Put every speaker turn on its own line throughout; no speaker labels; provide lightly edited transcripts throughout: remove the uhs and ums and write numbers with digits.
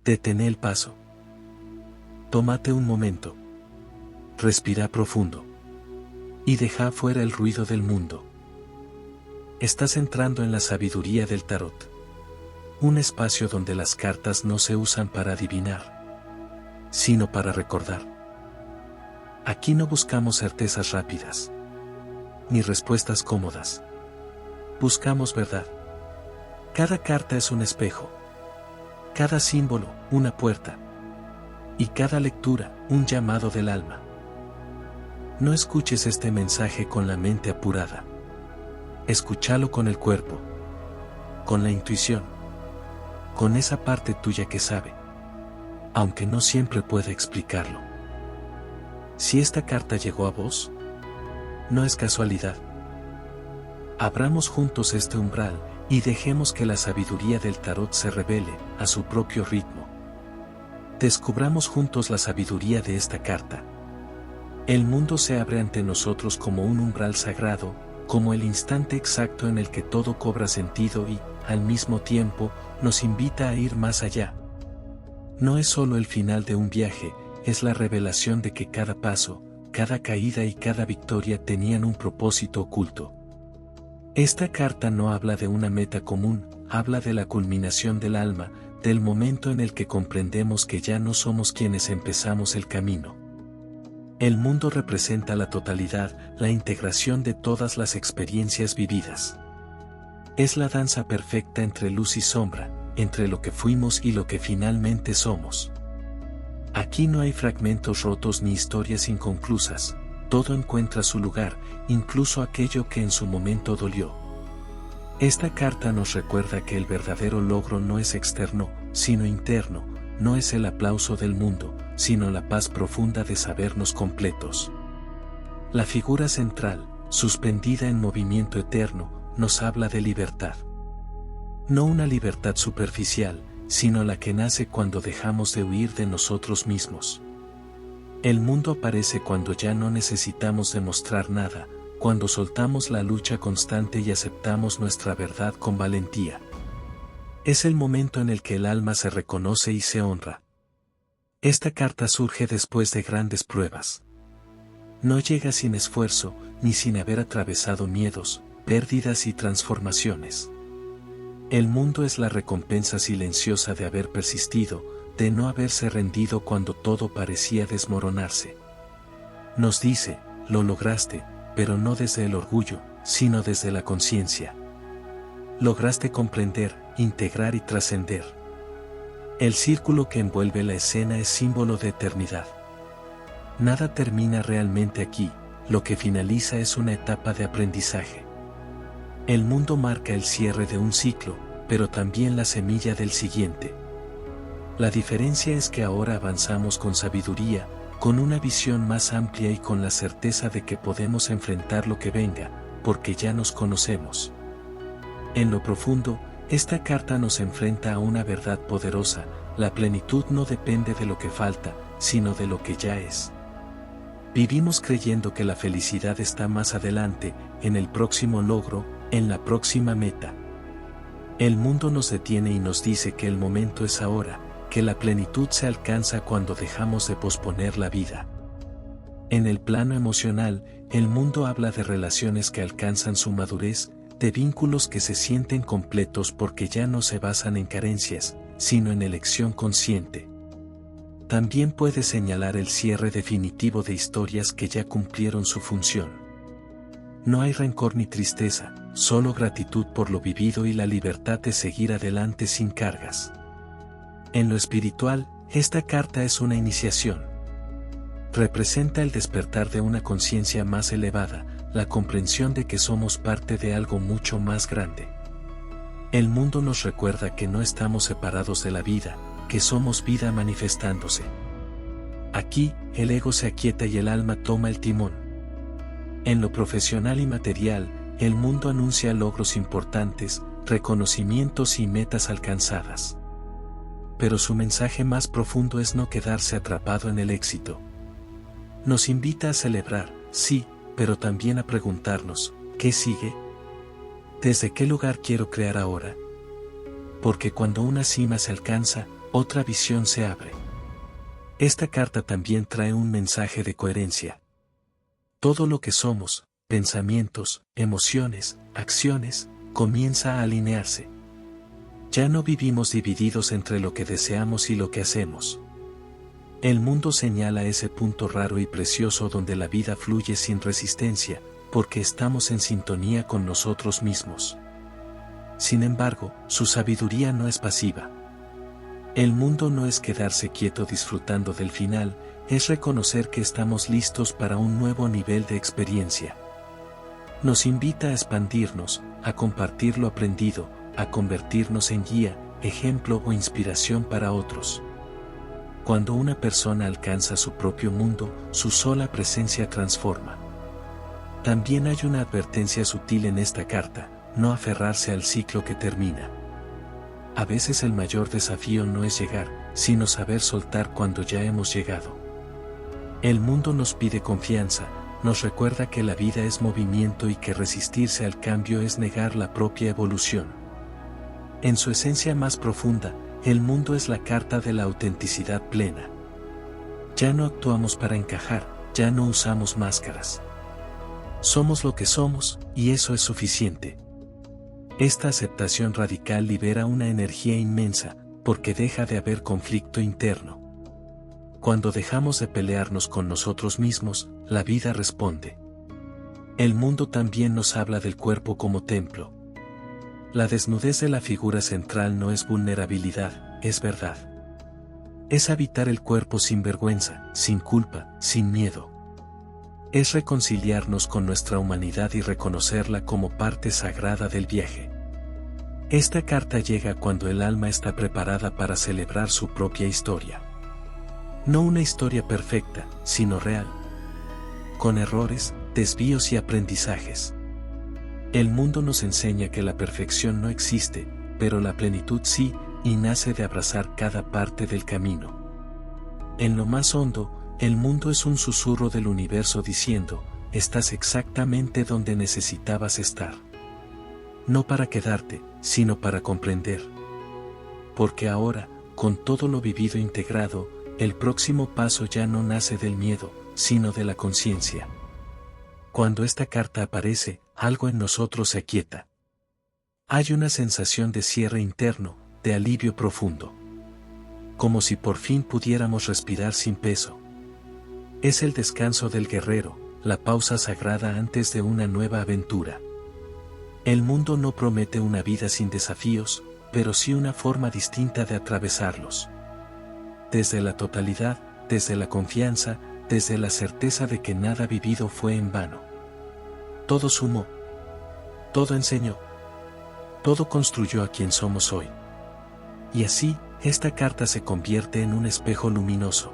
Detén el paso. Tómate un momento. Respira profundo. Y deja fuera el ruido del mundo. Estás entrando en la sabiduría del tarot. Un espacio donde las cartas no se usan para adivinar, sino para recordar. Aquí no buscamos certezas rápidas, ni respuestas cómodas. Buscamos verdad. Cada carta es un espejo. Cada símbolo, una puerta. Y cada lectura, un llamado del alma. No escuches este mensaje con la mente apurada. Escúchalo con el cuerpo, con la intuición, con esa parte tuya que sabe, aunque no siempre puede explicarlo. Si esta carta llegó a vos, no es casualidad. Abramos juntos este umbral y dejemos que la sabiduría del tarot se revele a su propio ritmo. Descubramos juntos la sabiduría de esta carta. El mundo se abre ante nosotros como un umbral sagrado, como el instante exacto en el que todo cobra sentido y, al mismo tiempo, nos invita a ir más allá. No es solo el final de un viaje, es la revelación de que cada paso, cada caída y cada victoria tenían un propósito oculto. Esta carta no habla de una meta común, habla de la culminación del alma, del momento en el que comprendemos que ya no somos quienes empezamos el camino. El mundo representa la totalidad, la integración de todas las experiencias vividas. Es la danza perfecta entre luz y sombra, entre lo que fuimos y lo que finalmente somos. Aquí no hay fragmentos rotos ni historias inconclusas, todo encuentra su lugar, incluso aquello que en su momento dolió. Esta carta nos recuerda que el verdadero logro no es externo, sino interno, no es el aplauso del mundo, sino la paz profunda de sabernos completos. La figura central, suspendida en movimiento eterno, nos habla de libertad. No una libertad superficial, sino la que nace cuando dejamos de huir de nosotros mismos. El mundo aparece cuando ya no necesitamos demostrar nada, cuando soltamos la lucha constante y aceptamos nuestra verdad con valentía. Es el momento en el que el alma se reconoce y se honra. Esta carta surge después de grandes pruebas. No llega sin esfuerzo, ni sin haber atravesado miedos, pérdidas y transformaciones. El mundo es la recompensa silenciosa de haber persistido, de no haberse rendido cuando todo parecía desmoronarse. Nos dice, lo lograste, pero no desde el orgullo, sino desde la conciencia. Lograste comprender, integrar y trascender. El círculo que envuelve la escena es símbolo de eternidad. Nada termina realmente aquí, lo que finaliza es una etapa de aprendizaje. El mundo marca el cierre de un ciclo, pero también la semilla del siguiente. La diferencia es que ahora avanzamos con sabiduría, con una visión más amplia y con la certeza de que podemos enfrentar lo que venga, porque ya nos conocemos. En lo profundo, esta carta nos enfrenta a una verdad poderosa: la plenitud no depende de lo que falta, sino de lo que ya es. Vivimos creyendo que la felicidad está más adelante, en el próximo logro, en la próxima meta. El mundo nos detiene y nos dice que el momento es ahora, que la plenitud se alcanza cuando dejamos de posponer la vida. En el plano emocional, el mundo habla de relaciones que alcanzan su madurez, de vínculos que se sienten completos porque ya no se basan en carencias, sino en elección consciente. También puede señalar el cierre definitivo de historias que ya cumplieron su función. No hay rencor ni tristeza, solo gratitud por lo vivido y la libertad de seguir adelante sin cargas. En lo espiritual, esta carta es una iniciación. Representa el despertar de una conciencia más elevada, la comprensión de que somos parte de algo mucho más grande. El mundo nos recuerda que no estamos separados de la vida, que somos vida manifestándose. Aquí, el ego se aquieta y el alma toma el timón. En lo profesional y material, el mundo anuncia logros importantes, reconocimientos y metas alcanzadas. Pero su mensaje más profundo es no quedarse atrapado en el éxito. Nos invita a celebrar, sí, pero también a preguntarnos, ¿qué sigue? ¿Desde qué lugar quiero crear ahora? Porque cuando una cima se alcanza, otra visión se abre. Esta carta también trae un mensaje de coherencia. Todo lo que somos, pensamientos, emociones, acciones, comienza a alinearse. Ya no vivimos divididos entre lo que deseamos y lo que hacemos. El mundo señala ese punto raro y precioso donde la vida fluye sin resistencia, porque estamos en sintonía con nosotros mismos. Sin embargo, su sabiduría no es pasiva. El mundo no es quedarse quieto disfrutando del final, es reconocer que estamos listos para un nuevo nivel de experiencia. Nos invita a expandirnos, a compartir lo aprendido, a convertirnos en guía, ejemplo o inspiración para otros. Cuando una persona alcanza su propio mundo, su sola presencia transforma. También hay una advertencia sutil en esta carta: no aferrarse al ciclo que termina. A veces el mayor desafío no es llegar, sino saber soltar cuando ya hemos llegado. El mundo nos pide confianza, nos recuerda que la vida es movimiento y que resistirse al cambio es negar la propia evolución. En su esencia más profunda, el mundo es la carta de la autenticidad plena. Ya no actuamos para encajar, ya no usamos máscaras. Somos lo que somos, y eso es suficiente. Esta aceptación radical libera una energía inmensa, porque deja de haber conflicto interno. Cuando dejamos de pelearnos con nosotros mismos, la vida responde. El mundo también nos habla del cuerpo como templo. La desnudez de la figura central no es vulnerabilidad, es verdad. Es habitar el cuerpo sin vergüenza, sin culpa, sin miedo. Es reconciliarnos con nuestra humanidad y reconocerla como parte sagrada del viaje. Esta carta llega cuando el alma está preparada para celebrar su propia historia. No una historia perfecta, sino real. Con errores, desvíos y aprendizajes. El mundo nos enseña que la perfección no existe, pero la plenitud sí, y nace de abrazar cada parte del camino. En lo más hondo, el mundo es un susurro del universo diciendo: estás exactamente donde necesitabas estar. No para quedarte, sino para comprender. Porque ahora, con todo lo vivido integrado, el próximo paso ya no nace del miedo, sino de la conciencia. Cuando esta carta aparece, algo en nosotros se aquieta. Hay una sensación de cierre interno, de alivio profundo. Como si por fin pudiéramos respirar sin peso. Es el descanso del guerrero, la pausa sagrada antes de una nueva aventura. El mundo no promete una vida sin desafíos, pero sí una forma distinta de atravesarlos. Desde la totalidad, desde la confianza, desde la certeza de que nada vivido fue en vano. Todo sumó. Todo enseñó. Todo construyó a quien somos hoy. Y así, esta carta se convierte en un espejo luminoso.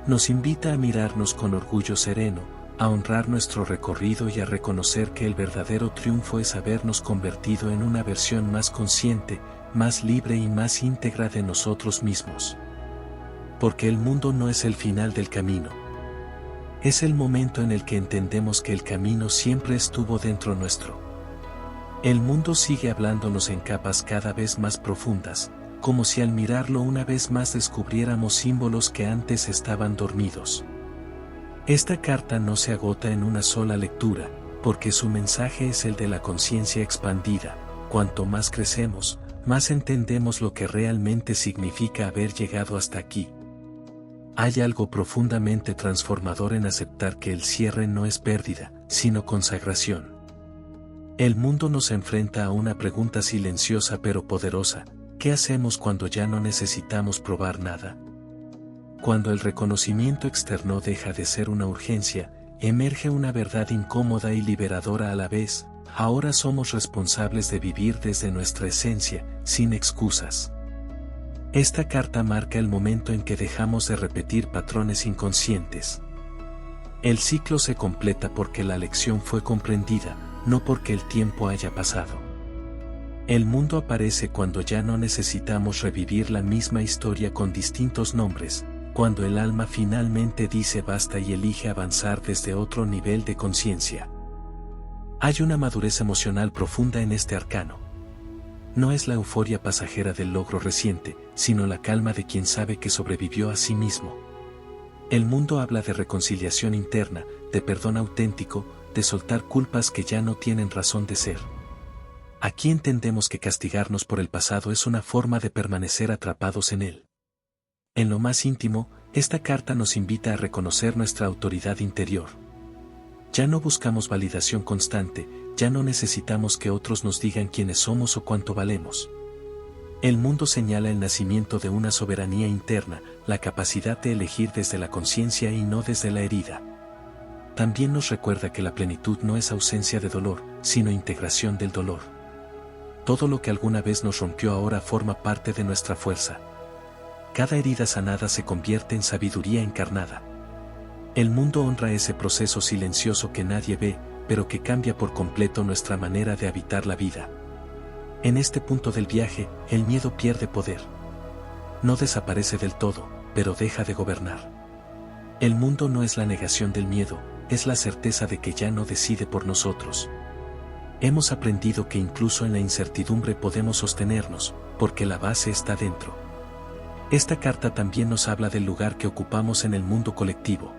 Nos invita a mirarnos con orgullo sereno, a honrar nuestro recorrido y a reconocer que el verdadero triunfo es habernos convertido en una versión más consciente, más libre y más íntegra de nosotros mismos. Porque el mundo no es el final del camino. Es el momento en el que entendemos que el camino siempre estuvo dentro nuestro. El mundo sigue hablándonos en capas cada vez más profundas, como si al mirarlo una vez más descubriéramos símbolos que antes estaban dormidos. Esta carta no se agota en una sola lectura, porque su mensaje es el de la conciencia expandida. Cuanto más crecemos, más entendemos lo que realmente significa haber llegado hasta aquí. Hay algo profundamente transformador en aceptar que el cierre no es pérdida, sino consagración. El mundo nos enfrenta a una pregunta silenciosa pero poderosa: ¿qué hacemos cuando ya no necesitamos probar nada? Cuando el reconocimiento externo deja de ser una urgencia, emerge una verdad incómoda y liberadora a la vez: ahora somos responsables de vivir desde nuestra esencia, sin excusas. Esta carta marca el momento en que dejamos de repetir patrones inconscientes. El ciclo se completa porque la lección fue comprendida, no porque el tiempo haya pasado. El mundo aparece cuando ya no necesitamos revivir la misma historia con distintos nombres, cuando el alma finalmente dice basta y elige avanzar desde otro nivel de conciencia. Hay una madurez emocional profunda en este arcano. no es la euforia pasajera del logro reciente, sino la calma de quien sabe que sobrevivió a sí mismo. El mundo habla de reconciliación interna, de perdón auténtico, de soltar culpas que ya no tienen razón de ser. Aquí entendemos que castigarnos por el pasado es una forma de permanecer atrapados en él. En lo más íntimo, esta carta nos invita a reconocer nuestra autoridad interior. Ya no buscamos validación constante, ya no necesitamos que otros nos digan quiénes somos o cuánto valemos. El mundo señala el nacimiento de una soberanía interna, la capacidad de elegir desde la conciencia y no desde la herida. También nos recuerda que la plenitud no es ausencia de dolor, sino integración del dolor. Todo lo que alguna vez nos rompió ahora forma parte de nuestra fuerza. Cada herida sanada se convierte en sabiduría encarnada. El mundo honra ese proceso silencioso que nadie ve, pero que cambia por completo nuestra manera de habitar la vida. En este punto del viaje, el miedo pierde poder. No desaparece del todo, pero deja de gobernar. El mundo no es la negación del miedo, es la certeza de que ya no decide por nosotros. Hemos aprendido que incluso en la incertidumbre podemos sostenernos, porque la base está dentro. Esta carta también nos habla del lugar que ocupamos en el mundo colectivo.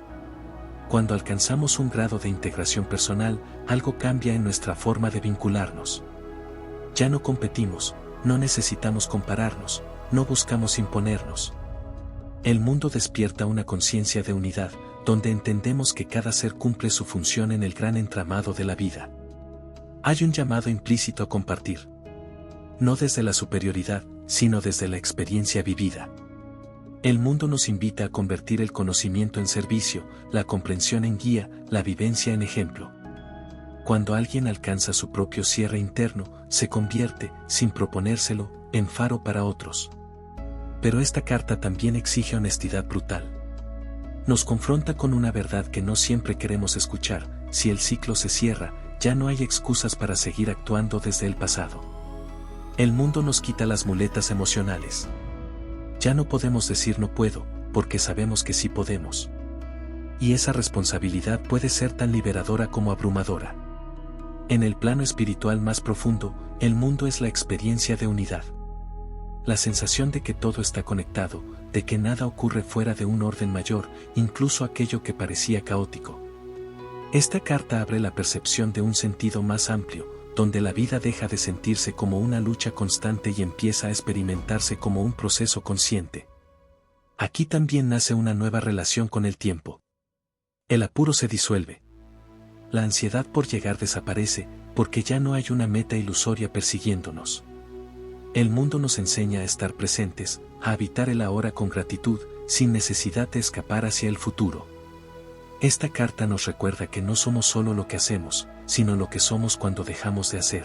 Cuando alcanzamos un grado de integración personal, algo cambia en nuestra forma de vincularnos. Ya no competimos, no necesitamos compararnos, no buscamos imponernos. El mundo despierta una conciencia de unidad, donde entendemos que cada ser cumple su función en el gran entramado de la vida. Hay un llamado implícito a compartir. No desde la superioridad, sino desde la experiencia vivida. El mundo nos invita a convertir el conocimiento en servicio, la comprensión en guía, la vivencia en ejemplo. Cuando alguien alcanza su propio cierre interno, se convierte, sin proponérselo, en faro para otros. Pero esta carta también exige honestidad brutal. Nos confronta con una verdad que no siempre queremos escuchar: si el ciclo se cierra, ya no hay excusas para seguir actuando desde el pasado. El mundo nos quita las muletas emocionales. Ya no podemos decir no puedo, porque sabemos que sí podemos. Y esa responsabilidad puede ser tan liberadora como abrumadora. En el plano espiritual más profundo, el mundo es la experiencia de unidad. La sensación de que todo está conectado, de que nada ocurre fuera de un orden mayor, incluso aquello que parecía caótico. Esta carta abre la percepción de un sentido más amplio, donde la vida deja de sentirse como una lucha constante y empieza a experimentarse como un proceso consciente. Aquí también nace una nueva relación con el tiempo. El apuro se disuelve. La ansiedad por llegar desaparece, porque ya no hay una meta ilusoria persiguiéndonos. El mundo nos enseña a estar presentes, a habitar el ahora con gratitud, sin necesidad de escapar hacia el futuro. Esta carta nos recuerda que no somos solo lo que hacemos, sino lo que somos cuando dejamos de hacer.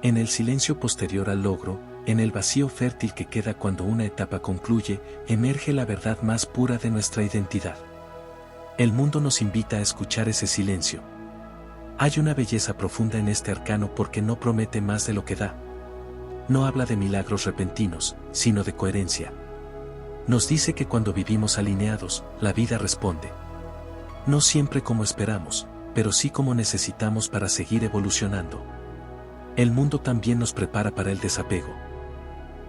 En el silencio posterior al logro, en el vacío fértil que queda cuando una etapa concluye, emerge la verdad más pura de nuestra identidad. El mundo nos invita a escuchar ese silencio. Hay una belleza profunda en este arcano porque no promete más de lo que da. No habla de milagros repentinos, sino de coherencia. Nos dice que cuando vivimos alineados, la vida responde. No siempre como esperamos, pero sí como necesitamos para seguir evolucionando. El mundo también nos prepara para el desapego.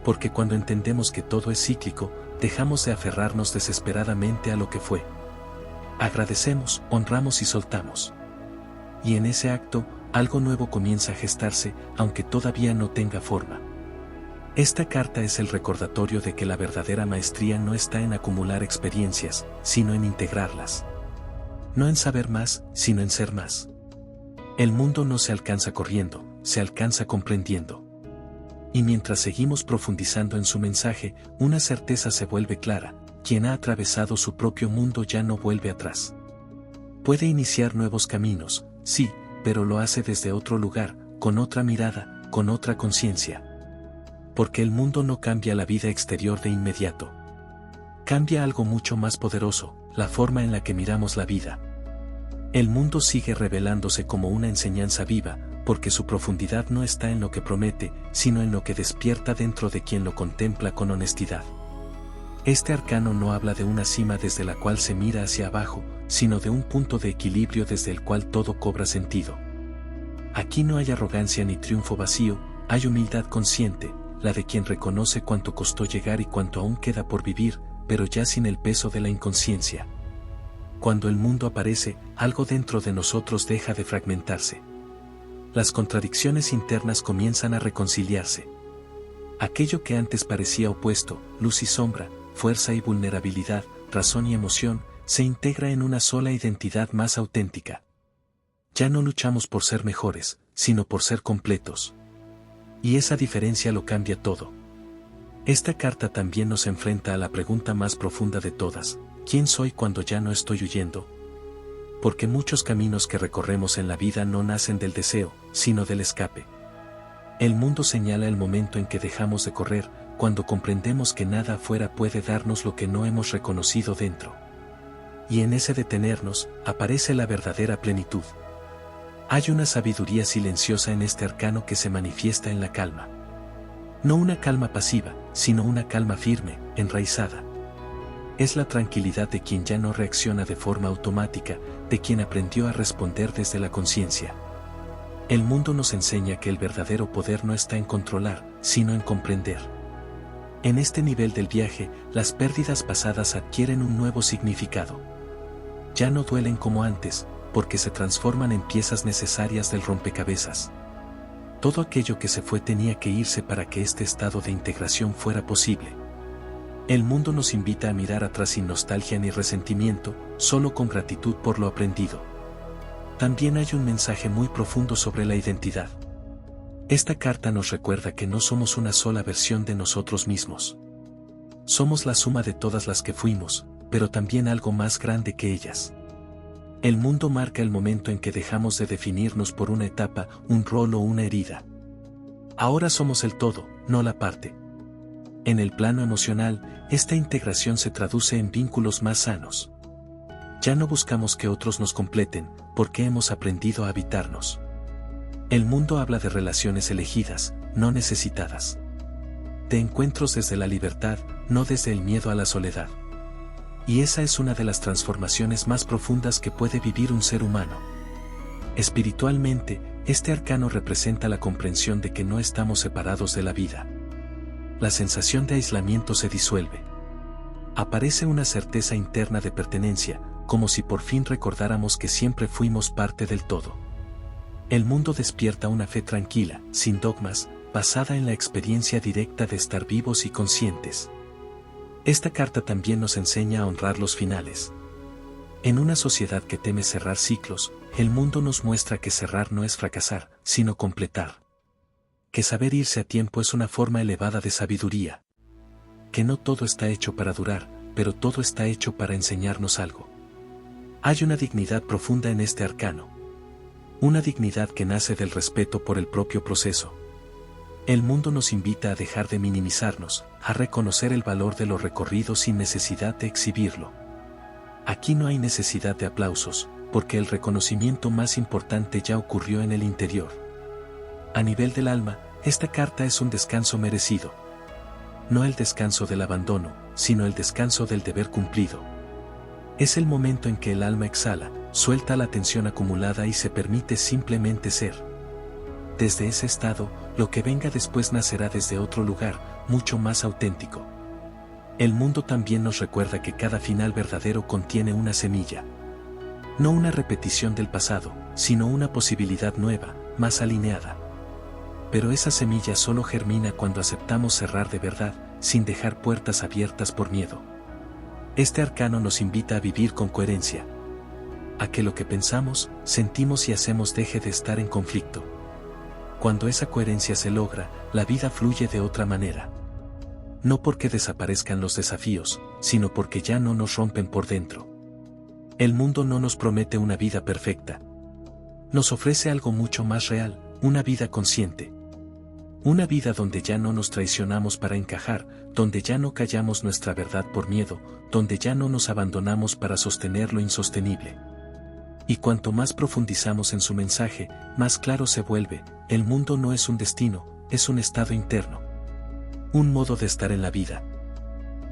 Porque cuando entendemos que todo es cíclico, dejamos de aferrarnos desesperadamente a lo que fue. Agradecemos, honramos y soltamos. Y en ese acto, algo nuevo comienza a gestarse, aunque todavía no tenga forma. Esta carta es el recordatorio de que la verdadera maestría no está en acumular experiencias, sino en integrarlas. No en saber más, sino en ser más. El mundo no se alcanza corriendo, se alcanza comprendiendo. Y mientras seguimos profundizando en su mensaje, una certeza se vuelve clara: quien ha atravesado su propio mundo ya no vuelve atrás. Puede iniciar nuevos caminos, sí, pero lo hace desde otro lugar, con otra mirada, con otra conciencia. Porque el mundo no cambia la vida exterior de inmediato. Cambia algo mucho más poderoso: la forma en la que miramos la vida. El mundo sigue revelándose como una enseñanza viva, porque su profundidad no está en lo que promete, sino en lo que despierta dentro de quien lo contempla con honestidad. Este arcano no habla de una cima desde la cual se mira hacia abajo, sino de un punto de equilibrio desde el cual todo cobra sentido. Aquí no hay arrogancia ni triunfo vacío, Hay humildad consciente, la de quien reconoce cuánto costó llegar y cuánto aún queda por vivir, pero ya sin el peso de la inconsciencia. Cuando el mundo aparece, algo dentro de nosotros deja de fragmentarse. Las contradicciones internas comienzan a reconciliarse. Aquello que antes parecía opuesto, luz y sombra, fuerza y vulnerabilidad, razón y emoción, se integra en una sola identidad más auténtica. Ya no luchamos por ser mejores, sino por ser completos. Y esa diferencia lo cambia todo. Esta carta también nos enfrenta a la pregunta más profunda de todas: ¿quién soy cuando ya no estoy huyendo? Porque muchos caminos que recorremos en la vida no nacen del deseo, sino del escape. El mundo señala el momento en que dejamos de correr, cuando comprendemos que nada afuera puede darnos lo que no hemos reconocido dentro. Y en ese detenernos, aparece la verdadera plenitud. Hay una sabiduría silenciosa en este arcano que se manifiesta en la calma. No una calma pasiva, sino una calma firme, enraizada. Es la tranquilidad de quien ya no reacciona de forma automática, de quien aprendió a responder desde la conciencia. El mundo nos enseña que el verdadero poder no está en controlar, sino en comprender. En este nivel del viaje, las pérdidas pasadas adquieren un nuevo significado. Ya no duelen como antes, porque se transforman en piezas necesarias del rompecabezas. Todo aquello que se fue tenía que irse para que este estado de integración fuera posible. El mundo nos invita a mirar atrás sin nostalgia ni resentimiento, solo con gratitud por lo aprendido. También hay un mensaje muy profundo sobre la identidad. Esta carta nos recuerda que no somos una sola versión de nosotros mismos. Somos la suma de todas las que fuimos, pero también algo más grande que ellas. El mundo marca el momento en que dejamos de definirnos por una etapa, un rol o una herida. Ahora somos el todo, no la parte. En el plano emocional, esta integración se traduce en vínculos más sanos. Ya no buscamos que otros nos completen, porque hemos aprendido a habitarnos. El mundo habla de relaciones elegidas, no necesitadas. De encuentros desde la libertad, no desde el miedo a la soledad. Y esa es una de las transformaciones más profundas que puede vivir un ser humano. Espiritualmente, este arcano representa la comprensión de que no estamos separados de la vida. La sensación de aislamiento se disuelve. Aparece una certeza interna de pertenencia, como si por fin recordáramos que siempre fuimos parte del todo. El mundo despierta una fe tranquila, sin dogmas, basada en la experiencia directa de estar vivos y conscientes. Esta carta también nos enseña a honrar los finales. En una sociedad que teme cerrar ciclos, el mundo nos muestra que cerrar no es fracasar, sino completar. Que saber irse a tiempo es una forma elevada de sabiduría. Que no todo está hecho para durar, pero todo está hecho para enseñarnos algo. Hay una dignidad profunda en este arcano. Una dignidad que nace del respeto por el propio proceso. El mundo nos invita a dejar de minimizarnos, a reconocer el valor de lo recorrido sin necesidad de exhibirlo. Aquí no hay necesidad de aplausos, porque el reconocimiento más importante ya ocurrió en el interior. A nivel del alma, esta carta es un descanso merecido. No el descanso del abandono, sino el descanso del deber cumplido. Es el momento en que el alma exhala, suelta la tensión acumulada y se permite simplemente ser. Desde ese estado, lo que venga después nacerá desde otro lugar, mucho más auténtico. El mundo también nos recuerda que cada final verdadero contiene una semilla. No una repetición del pasado, sino una posibilidad nueva, más alineada. Pero esa semilla solo germina cuando aceptamos cerrar de verdad, sin dejar puertas abiertas por miedo. Este arcano nos invita a vivir con coherencia. A que lo que pensamos, sentimos y hacemos deje de estar en conflicto. Cuando esa coherencia se logra, la vida fluye de otra manera. No porque desaparezcan los desafíos, sino porque ya no nos rompen por dentro. El mundo no nos promete una vida perfecta. Nos ofrece algo mucho más real, una vida consciente. Una vida donde ya no nos traicionamos para encajar, donde ya no callamos nuestra verdad por miedo, donde ya no nos abandonamos para sostener lo insostenible. Y cuanto más profundizamos en su mensaje, más claro se vuelve: el mundo no es un destino, es un estado interno. Un modo de estar en la vida.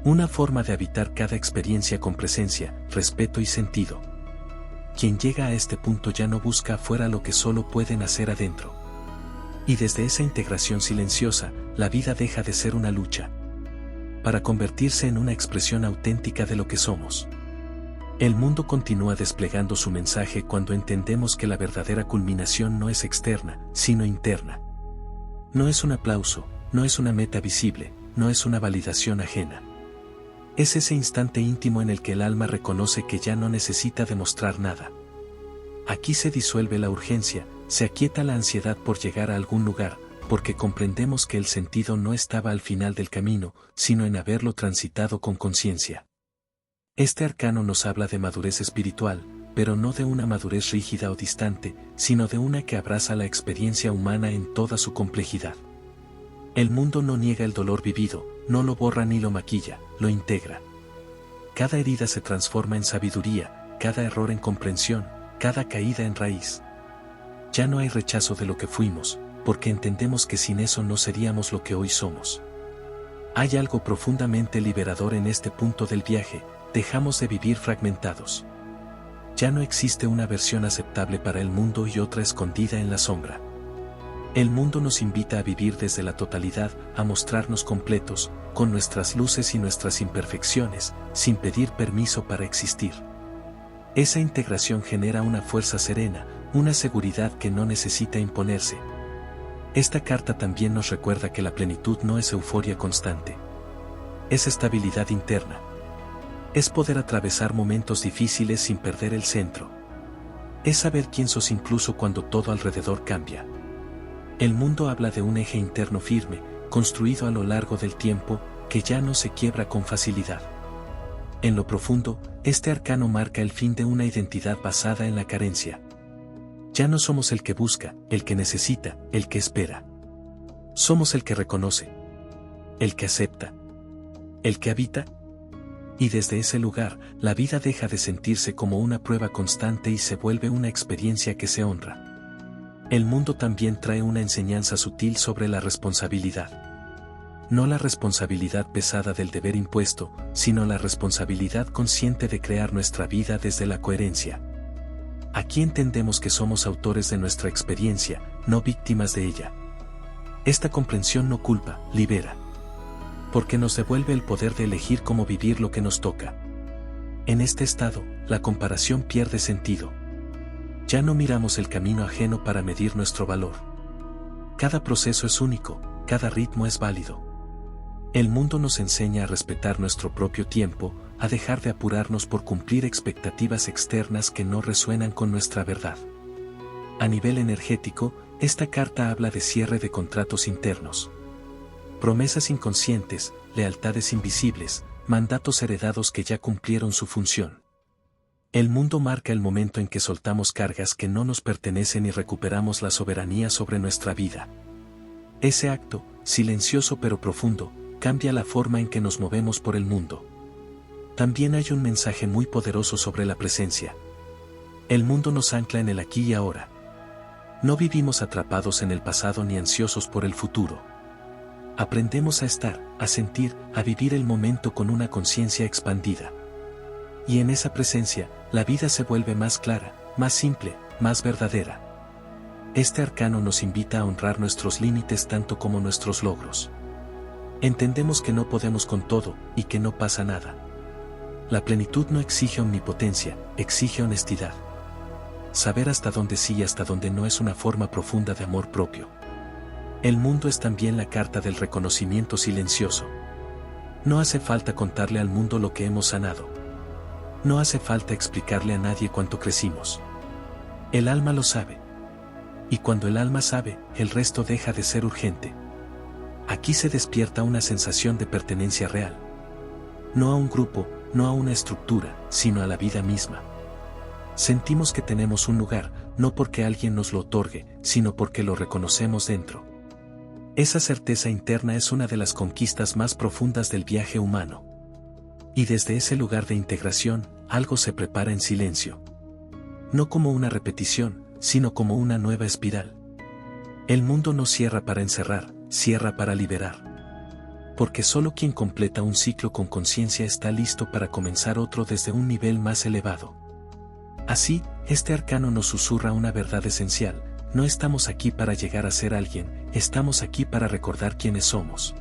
Una forma de habitar cada experiencia con presencia, respeto y sentido. Quien llega a este punto ya no busca afuera lo que solo pueden hacer adentro. Y desde esa integración silenciosa, la vida deja de ser una lucha, para convertirse en una expresión auténtica de lo que somos. El mundo continúa desplegando su mensaje cuando entendemos que la verdadera culminación no es externa, sino interna. No es un aplauso, no es una meta visible, no es una validación ajena. Es ese instante íntimo en el que el alma reconoce que ya no necesita demostrar nada. Aquí se disuelve la urgencia, se aquieta la ansiedad por llegar a algún lugar, porque comprendemos que el sentido no estaba al final del camino, sino en haberlo transitado con conciencia. Este arcano nos habla de madurez espiritual, pero no de una madurez rígida o distante, sino de una que abraza la experiencia humana en toda su complejidad. El mundo no niega el dolor vivido, no lo borra ni lo maquilla, lo integra. Cada herida se transforma en sabiduría, cada error en comprensión, cada caída en raíz. Ya no hay rechazo de lo que fuimos, porque entendemos que sin eso no seríamos lo que hoy somos. Hay algo profundamente liberador en este punto del viaje, dejamos de vivir fragmentados. Ya no existe una versión aceptable para el mundo y otra escondida en la sombra. El mundo nos invita a vivir desde la totalidad, a mostrarnos completos, con nuestras luces y nuestras imperfecciones, sin pedir permiso para existir. Esa integración genera una fuerza serena, una seguridad que no necesita imponerse. Esta carta también nos recuerda que la plenitud no es euforia constante. Es estabilidad interna. Es poder atravesar momentos difíciles sin perder el centro. Es saber quién sos incluso cuando todo alrededor cambia. El mundo habla de un eje interno firme, construido a lo largo del tiempo, que ya no se quiebra con facilidad. En lo profundo, este arcano marca el fin de una identidad basada en la carencia. Ya no somos el que busca, el que necesita, el que espera. Somos el que reconoce, el que acepta, el que habita. Y desde ese lugar, la vida deja de sentirse como una prueba constante y se vuelve una experiencia que se honra. El mundo también trae una enseñanza sutil sobre la responsabilidad. No la responsabilidad pesada del deber impuesto, sino la responsabilidad consciente de crear nuestra vida desde la coherencia. Aquí entendemos que somos autores de nuestra experiencia, no víctimas de ella. Esta comprensión no culpa, libera. Porque nos devuelve el poder de elegir cómo vivir lo que nos toca. En este estado, la comparación pierde sentido. Ya no miramos el camino ajeno para medir nuestro valor. Cada proceso es único, cada ritmo es válido. El mundo nos enseña a respetar nuestro propio tiempo, a dejar de apurarnos por cumplir expectativas externas que no resuenan con nuestra verdad. A nivel energético, esta carta habla de cierre de contratos internos. Promesas inconscientes, lealtades invisibles, mandatos heredados que ya cumplieron su función. El mundo marca el momento en que soltamos cargas que no nos pertenecen y recuperamos la soberanía sobre nuestra vida. Ese acto, silencioso pero profundo, cambia la forma en que nos movemos por el mundo. También hay un mensaje muy poderoso sobre la presencia. El mundo nos ancla en el aquí y ahora. No vivimos atrapados en el pasado ni ansiosos por el futuro. Aprendemos a estar, a sentir, a vivir el momento con una conciencia expandida. Y en esa presencia, la vida se vuelve más clara, más simple, más verdadera. Este arcano nos invita a honrar nuestros límites tanto como nuestros logros. Entendemos que no podemos con todo, y que no pasa nada. La plenitud no exige omnipotencia, exige honestidad. Saber hasta dónde sí y hasta dónde no es una forma profunda de amor propio. El mundo es también la carta del reconocimiento silencioso. No hace falta contarle al mundo lo que hemos sanado. No hace falta explicarle a nadie cuánto crecimos. El alma lo sabe. Y cuando el alma sabe, el resto deja de ser urgente. Aquí se despierta una sensación de pertenencia real. No a un grupo, no a una estructura, sino a la vida misma. Sentimos que tenemos un lugar, no porque alguien nos lo otorgue, sino porque lo reconocemos dentro. Esa certeza interna es una de las conquistas más profundas del viaje humano. Y desde ese lugar de integración, algo se prepara en silencio. No como una repetición, sino como una nueva espiral. El mundo no cierra para encerrar, cierra para liberar. Porque solo quien completa un ciclo con conciencia está listo para comenzar otro desde un nivel más elevado. Así, este arcano nos susurra una verdad esencial: no estamos aquí para llegar a ser alguien, estamos aquí para recordar quiénes somos.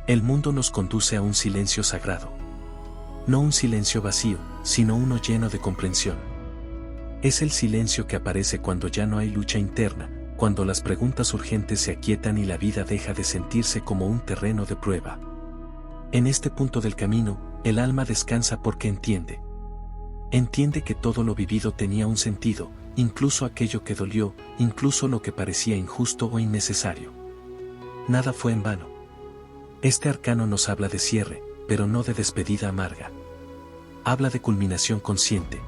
El mundo nos conduce a un silencio sagrado. No un silencio vacío, sino uno lleno de comprensión. Es el silencio que aparece cuando ya no hay lucha interna, cuando las preguntas urgentes se aquietan y la vida deja de sentirse como un terreno de prueba. En este punto del camino, el alma descansa porque entiende. Entiende que todo lo vivido tenía un sentido, incluso aquello que dolió, incluso lo que parecía injusto o innecesario. Nada fue en vano. Este arcano nos habla de cierre, pero no de despedida amarga. Habla de culminación consciente.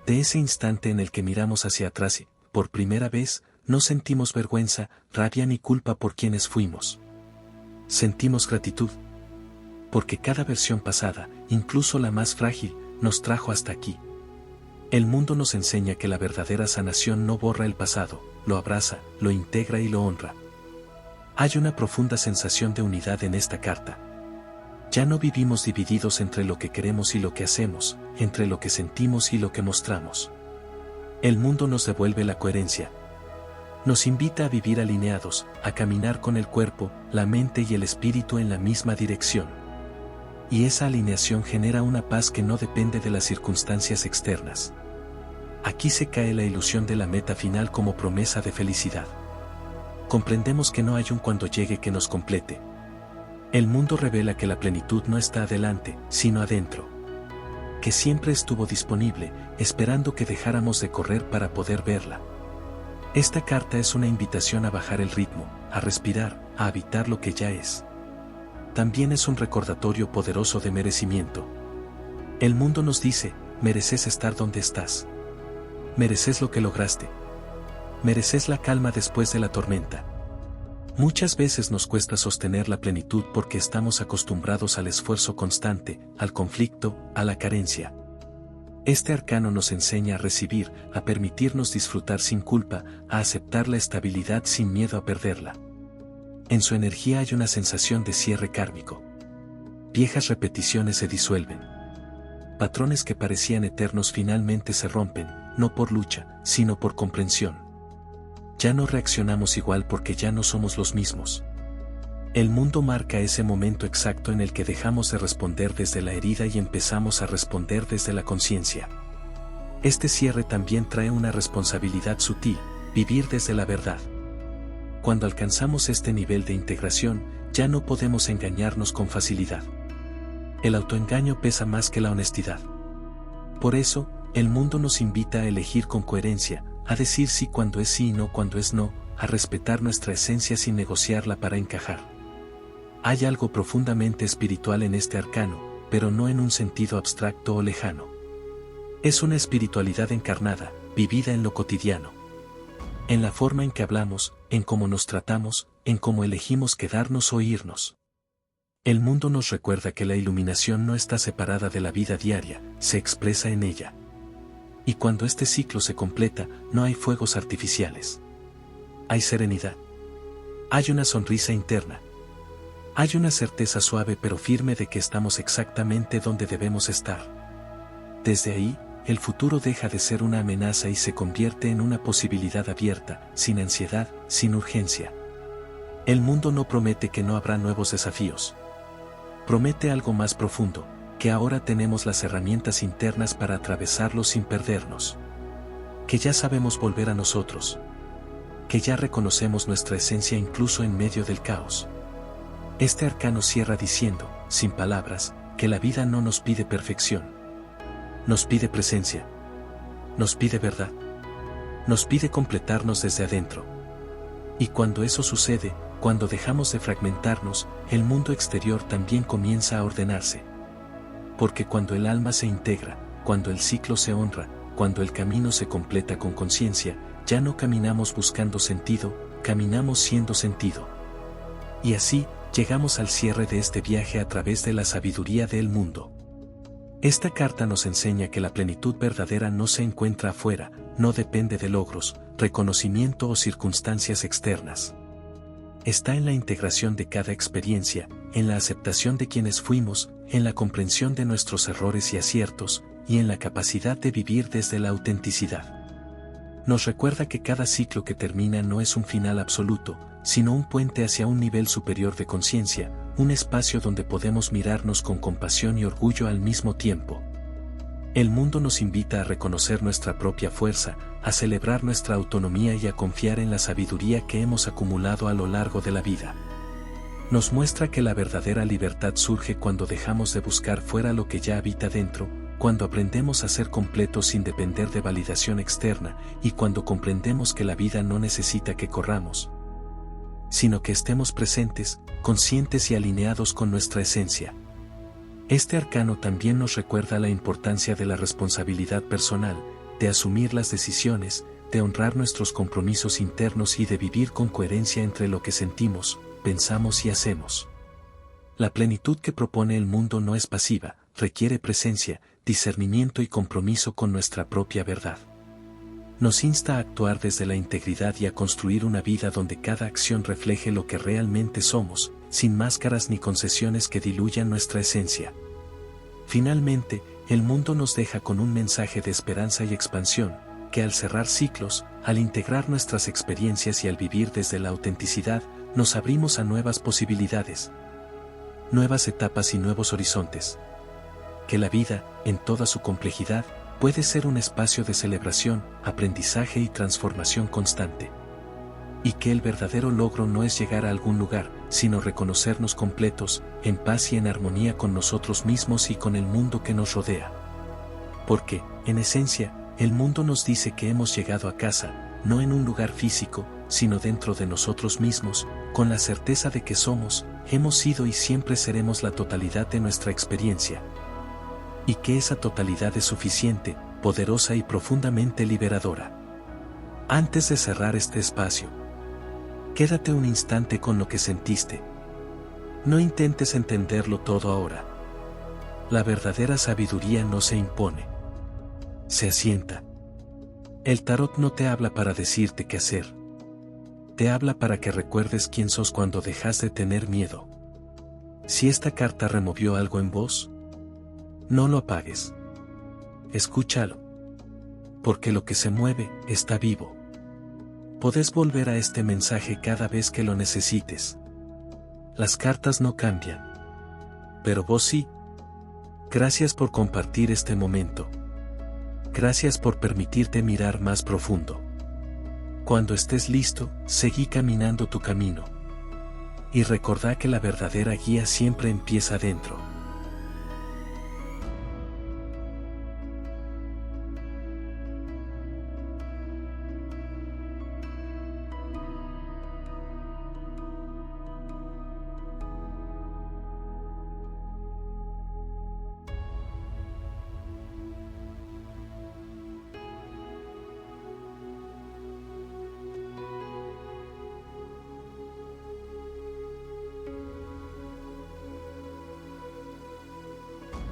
De ese instante en el que miramos hacia atrás y, por primera vez, no sentimos vergüenza, rabia ni culpa por quienes fuimos. Sentimos gratitud. Porque cada versión pasada, incluso la más frágil, nos trajo hasta aquí. El mundo nos enseña que la verdadera sanación no borra el pasado, lo abraza, lo integra y lo honra. Hay una profunda sensación de unidad en esta carta. Ya no vivimos divididos entre lo que queremos y lo que hacemos, entre lo que sentimos y lo que mostramos. El mundo nos devuelve la coherencia. Nos invita a vivir alineados, a caminar con el cuerpo, la mente y el espíritu en la misma dirección. Y esa alineación genera una paz que no depende de las circunstancias externas. Aquí se cae la ilusión de la meta final como promesa de felicidad. Comprendemos que no hay un cuando llegue que nos complete. El mundo revela que la plenitud no está adelante, sino adentro. Que siempre estuvo disponible, esperando que dejáramos de correr para poder verla. Esta carta es una invitación a bajar el ritmo, a respirar, a habitar lo que ya es. También es un recordatorio poderoso de merecimiento. El mundo nos dice, mereces estar donde estás. Mereces lo que lograste. Mereces la calma después de la tormenta. Muchas veces nos cuesta sostener la plenitud porque estamos acostumbrados al esfuerzo constante, al conflicto, a la carencia. Este arcano nos enseña a recibir, a permitirnos disfrutar sin culpa, a aceptar la estabilidad sin miedo a perderla. En su energía hay una sensación de cierre kármico. Viejas repeticiones se disuelven. Patrones que parecían eternos finalmente se rompen, no por lucha, sino por comprensión. Ya no reaccionamos igual porque ya no somos los mismos. El mundo marca ese momento exacto en el que dejamos de responder desde la herida y empezamos a responder desde la conciencia. Este cierre también trae una responsabilidad sutil, vivir desde la verdad. Cuando alcanzamos este nivel de integración, ya no podemos engañarnos con facilidad. El autoengaño pesa más que la honestidad. Por eso, el mundo nos invita a elegir con coherencia, a decir sí cuando es sí y no cuando es no, a respetar nuestra esencia sin negociarla para encajar. Hay algo profundamente espiritual en este arcano, pero no en un sentido abstracto o lejano. Es una espiritualidad encarnada, vivida en lo cotidiano. En la forma en que hablamos, en cómo nos tratamos, en cómo elegimos quedarnos o irnos. El mundo nos recuerda que la iluminación no está separada de la vida diaria, se expresa en ella. Y cuando este ciclo se completa, no hay fuegos artificiales. Hay serenidad. Hay una sonrisa interna. Hay una certeza suave pero firme de que estamos exactamente donde debemos estar. Desde ahí, el futuro deja de ser una amenaza y se convierte en una posibilidad abierta, sin ansiedad, sin urgencia. El mundo no promete que no habrá nuevos desafíos. Promete algo más profundo, que ahora tenemos las herramientas internas para atravesarlos sin perdernos. Que ya sabemos volver a nosotros. Que ya reconocemos nuestra esencia incluso en medio del caos. Este arcano cierra diciendo, sin palabras, que la vida no nos pide perfección. Nos pide presencia. Nos pide verdad. Nos pide completarnos desde adentro. Y cuando eso sucede, cuando dejamos de fragmentarnos, el mundo exterior también comienza a ordenarse. Porque cuando el alma se integra, cuando el ciclo se honra, cuando el camino se completa con conciencia, ya no caminamos buscando sentido, caminamos siendo sentido. Y así, llegamos al cierre de este viaje a través de la sabiduría del mundo. Esta carta nos enseña que la plenitud verdadera no se encuentra afuera, no depende de logros, reconocimiento o circunstancias externas. Está en la integración de cada experiencia, en la aceptación de quienes fuimos, en la comprensión de nuestros errores y aciertos, y en la capacidad de vivir desde la autenticidad. nos recuerda que cada ciclo que termina no es un final absoluto, sino un puente hacia un nivel superior de conciencia, un espacio donde podemos mirarnos con compasión y orgullo al mismo tiempo. El mundo nos invita a reconocer nuestra propia fuerza, a celebrar nuestra autonomía y a confiar en la sabiduría que hemos acumulado a lo largo de la vida. Nos muestra que la verdadera libertad surge cuando dejamos de buscar fuera lo que ya habita dentro, cuando aprendemos a ser completos sin depender de validación externa y cuando comprendemos que la vida no necesita que corramos, sino que estemos presentes, conscientes y alineados con nuestra esencia. Este arcano también nos recuerda la importancia de la responsabilidad personal, de asumir las decisiones, de honrar nuestros compromisos internos y de vivir con coherencia entre lo que sentimos, pensamos y hacemos. La plenitud que propone el mundo no es pasiva, requiere presencia, discernimiento y compromiso con nuestra propia verdad. Nos insta a actuar desde la integridad y a construir una vida donde cada acción refleje lo que realmente somos, sin máscaras ni concesiones que diluyan nuestra esencia. Finalmente, el mundo nos deja con un mensaje de esperanza y expansión, que al cerrar ciclos, al integrar nuestras experiencias y al vivir desde la autenticidad, nos abrimos a nuevas posibilidades, nuevas etapas y nuevos horizontes. Que la vida, en toda su complejidad, puede ser un espacio de celebración, aprendizaje y transformación constante. Y que el verdadero logro no es llegar a algún lugar, sino reconocernos completos, en paz y en armonía con nosotros mismos y con el mundo que nos rodea. Porque, en esencia, el mundo nos dice que hemos llegado a casa, no en un lugar físico, sino dentro de nosotros mismos, con la certeza de que somos, hemos sido y siempre seremos la totalidad de nuestra experiencia. Y que esa totalidad es suficiente, poderosa y profundamente liberadora. Antes de cerrar este espacio, quédate un instante con lo que sentiste. No intentes entenderlo todo ahora. La verdadera sabiduría no se impone. Se asienta. El tarot no te habla para decirte qué hacer. Te habla para que recuerdes quién sos cuando dejas de tener miedo. Si esta carta removió algo en vos, no lo apagues. Escúchalo. Porque lo que se mueve, está vivo. Podés volver a este mensaje cada vez que lo necesites. Las cartas no cambian. Pero vos sí. Gracias por compartir este momento. Gracias por permitirte mirar más profundo. Cuando estés listo, seguí caminando tu camino. Y recordá que la verdadera guía siempre empieza dentro.